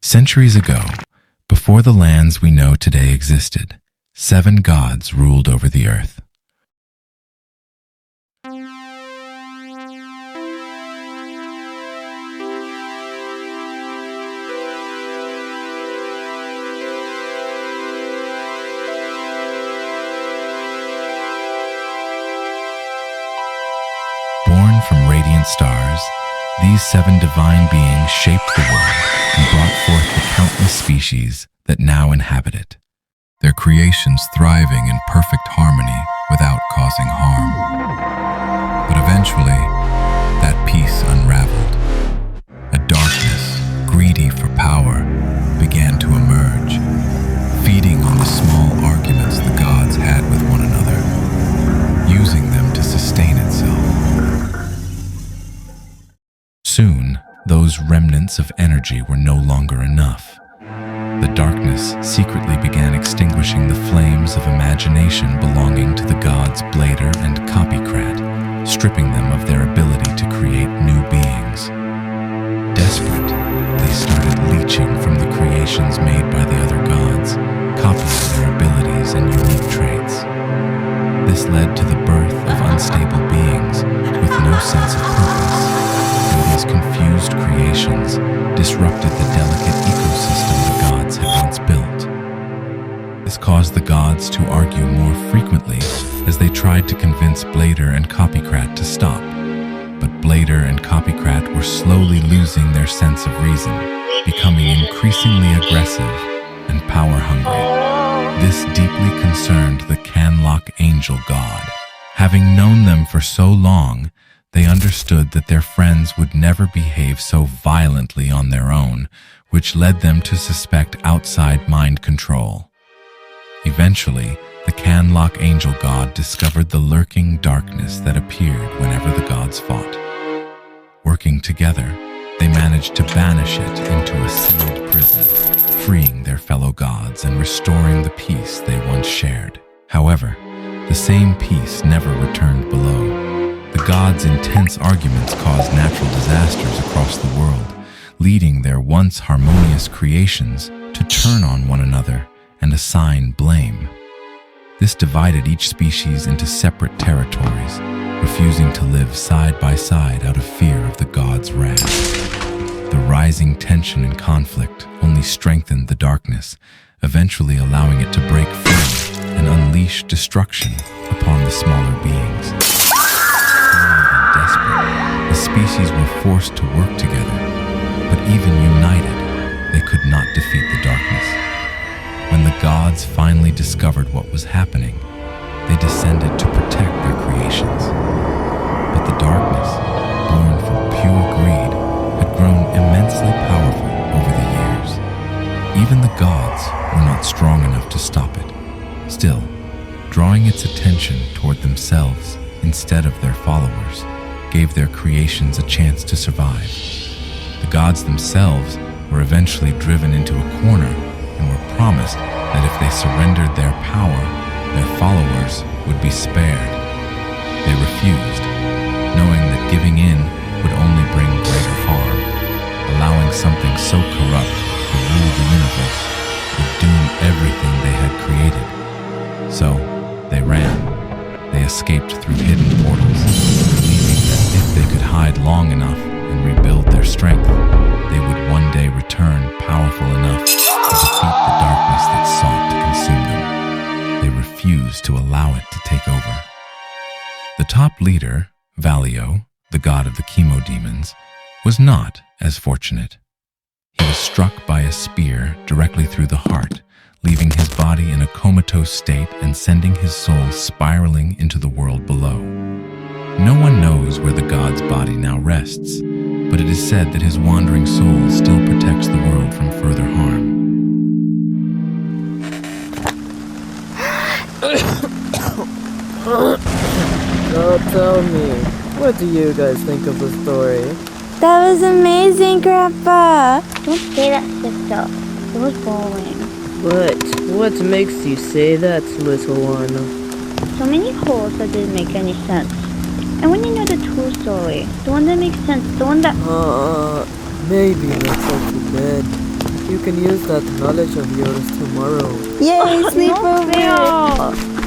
Centuries ago, before the lands we know today existed, 7 gods ruled over the earth. Born from radiant stars, these 7 divine beings shaped the world and brought forth the countless species that now inhabit it. Their creations thriving in perfect harmony without causing harm. But eventually, that peace unraveled. A darkness, greedy for power, began to emerge, feeding on the small arguments the gods had with one another, using them to sustain itself. Soon, those remnants of energy were no longer enough. The darkness secretly began extinguishing the flames of imagination belonging to the gods Blader and Copycat, stripping them of their ability to create new beings. Desperate, they started leeching from the creations made by the other gods, copying their abilities and unique traits. This led to the birth of unstable beings with no sense of purpose, and these confused creations disrupted the delicate ecosystem the gods had once built. This caused the gods to argue more frequently as they tried to convince Blader and Copycat to stop. But Blader and Copycat were slowly losing their sense of reason, becoming increasingly aggressive and power-hungry. This deeply concerned the Canlock angel god. Having known them for so long, they understood that their friends would never behave so violently on their own, which led them to suspect outside mind control. Eventually, the Canlock angel god discovered the lurking darkness that appeared whenever the gods fought. Working together, they managed to banish it into a sealed prison, freeing their fellow gods and restoring the peace they once shared. However, the same peace never returned below. The gods' intense arguments caused natural disasters across the world, leading their once harmonious creations to turn on one another and assign blame. This divided each species into separate territories, refusing to live side by side out of fear of the gods' wrath. The rising tension and conflict only strengthened the darkness, eventually allowing it to break free and unleash destruction upon the smaller beings. Desperate, the species were forced to work together, but even united, they could not defeat the darkness. When the gods finally discovered what was happening, they descended to protect their creations. But the darkness, born from pure greed, had grown immensely powerful over the years. Even the gods were not strong enough to stop it. Still, drawing its attention toward themselves instead of their followers gave their creations a chance to survive. The gods themselves were eventually driven into a corner and were promised that if they surrendered their power, their followers would be spared. They refused, knowing that giving in would only bring greater harm. Allowing something so corrupt to rule the universe would doom everything they had created. So, they ran. They escaped through hidden portals, believing that if they could hide long enough and rebuild their strength, they would one day return powerful enough to defeat the darkness that sought to consume them. They refused to allow it to take over. The top leader, Valio, the god of the chemodemons, was not as fortunate. He was struck by a spear directly through the heart, leaving his body in a comatose state and sending his soul spiraling into the world below. No one knows where the god's body now rests, but it is said that his wandering soul still protects the world from further harm. Oh, tell me, what do you guys think of the story? That was amazing, Grandpa! Don't say that, sister. It was boring. What makes you say that, little one? So many holes that didn't make any sense. And when you know the true story, the one that makes sense, the one that... Maybe let's go to bed. You can use that knowledge of yours tomorrow. Yay, No sleepover! fair.